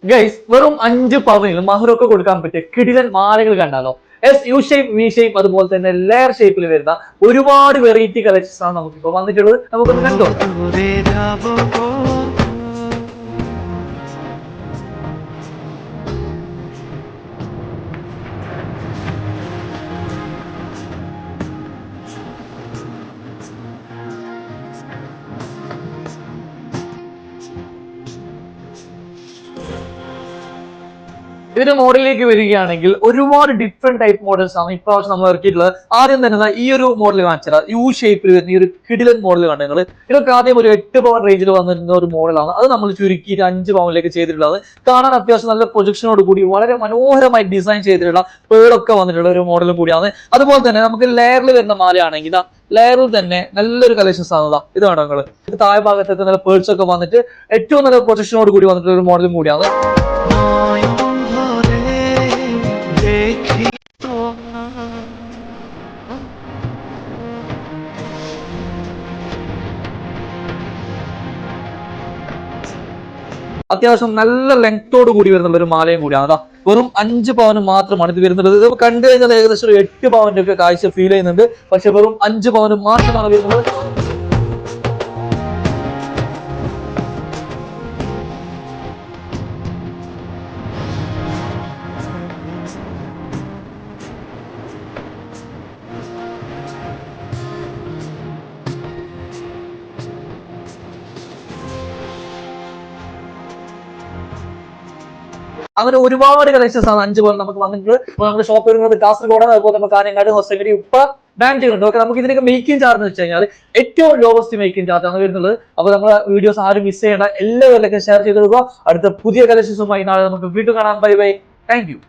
Guys വെറും 5 പവനിൽ മഹറൊക്കെ കൊടുക്കാൻ പറ്റിയ കിടിലൻ മാലകൾ കണ്ടാലോ. യു ഷേപ്പ്, വി ഷേപ്പ്, അതുപോലെ തന്നെ ലെയർ ഷേപ്പിൽ വരുന്ന ഒരുപാട് വെറൈറ്റി കളക്ഷൻസ് ആണ് നമുക്കിപ്പോ വന്നിട്ടുള്ളത്. നമുക്കൊന്ന് കണ്ടോക്കാം. ഇതിന്റെ മോഡലിലേക്ക് വരികയാണെങ്കിൽ ഒരുപാട് ഡിഫറെന്റ് ടൈപ്പ് മോഡൽസ് ആണ് ഇപ്രാവശ്യം നമ്മൾ ഇറക്കിയിട്ടുള്ളത്. ആദ്യം തന്നെ ഈ ഒരു മോഡൽ കാണിച്ചത് യു ഷേപ്പിൽ വരുന്ന ഈ ഒരു കിടിലൻ മോഡൽ കണ്ടു നിങ്ങൾ. ഇതൊക്കെ ആദ്യം ഒരു 8 പവൻ റേഞ്ചിൽ വന്നിരുന്ന ഒരു മോഡലാണ്. അത് നമ്മൾ ചുരുക്കിയിട്ട് 5 പവനിലേക്ക് ചെയ്തിട്ടുള്ളത്. കാണാൻ അത്യാവശ്യം നല്ല പ്രൊജക്ഷനോട് കൂടി വളരെ മനോഹരമായി ഡിസൈൻ ചെയ്തിട്ടുള്ള പേളൊക്കെ വന്നിട്ടുള്ള ഒരു മോഡലും കൂടിയാണ്. അതുപോലെ തന്നെ നമുക്ക് ലെയറിൽ വരുന്ന മാലയാണെങ്കിൽ ലെയറിൽ തന്നെ നല്ലൊരു കളക്ഷൻസ് ആണ്. ഇത് കാണാം നിങ്ങൾ. ഇത് താഴെ ഭാഗത്തൊക്കെ നല്ല പേൾസ് ഒക്കെ വന്നിട്ട് ഏറ്റവും നല്ല പ്രൊജക്ഷനോട് കൂടി വന്നിട്ടുള്ള ഒരു മോഡലും കൂടിയാണ്. അത്യാവശ്യം നല്ല ലെങ്തോട് കൂടി വരുന്ന ഒരു മാലയും കൂടിയാണ്. വെറും 5 പവന് മാത്രമാണ് ഇത് വരുന്നത്. ഇത് കണ്ടു കഴിഞ്ഞാൽ ഏകദേശം ഒരു 8 പവന്റെ ഒക്കെ കാഴ്ച ഫീൽ ചെയ്യുന്നുണ്ട്. പക്ഷെ വെറും 5 പവന് മാത്രമാണ് വരുന്നത്. അങ്ങനെ ഒരുപാട് കളക്ഷൻസ് ആണ് 5 പവൻ നമുക്ക് വന്നിട്ട്. നമ്മുടെ ഷോപ്പ് വരുന്നത് കാസർഗോഡ്, അതുപോലെ നമുക്ക് കാഞ്ഞങ്ങാട്, ഹൊസങ്കടി, ഉപ്പ, ബാംഗ്ലൂരുണ്ട്. ഓക്കെ, നമുക്ക് ഇതിനൊക്കെ മേക്കിംഗ് ചാർജ് എന്ന് വെച്ച് കഴിഞ്ഞാൽ ഏറ്റവും ലോവസ്റ്റ് മേക്കിംഗ് ചാർജ് ആണ് വരുന്നത്. അപ്പൊ നമ്മുടെ വീഡിയോസ് ആരും മിസ് ചെയ്യേണ്ട, എല്ലാവരിലൊക്കെ ഷെയർ ചെയ്ത് കൊടുക്കുക. അടുത്ത പുതിയ കളക്ഷൻസുമായി നാളെ നമുക്ക് വീണ്ടും കാണാം. Bye bye, thank you.